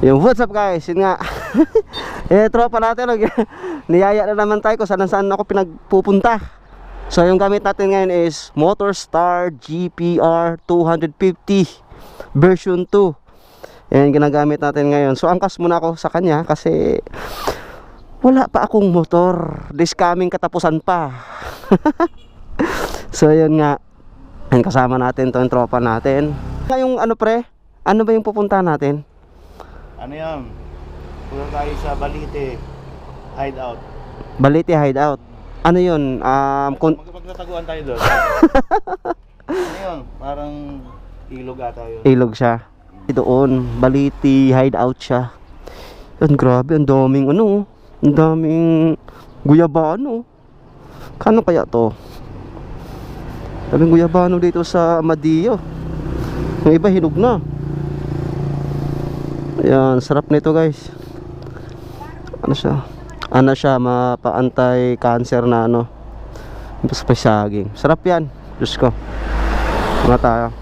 Yung what's up guys, yun nga. Tropa natin, niyaya na naman tayo kung saan ako pinagpupunta. So yung gamit natin ngayon is Motorstar GPR 250 version 2. Yan ginagamit natin ngayon. So angkas muna ako sa kanya kasi wala pa akong motor. This coming katapusan pa. So yun nga, yan, kasama natin to yung tropa natin. Yung ano pre, ano ba yung pupunta natin? Ano yan? Punta tayo sa Balite Hideout. Balite Hideout. Ano yun? Magtataguan tayo doon. Ano yun? Parang ilog ata yun. Ilog siya. Doon, Balite Hideout siya. Yan, grabe, ang daming ano, ang daming guyabano. Kano kaya to? Daming guyabano dito sa Amadillo. Yung iba hinog na. Ayan, sarap nito guys. Ano siya, mapa-anti-cancer na ano. Sa saging. Sarap yan. Diyos ko. Mga tayo.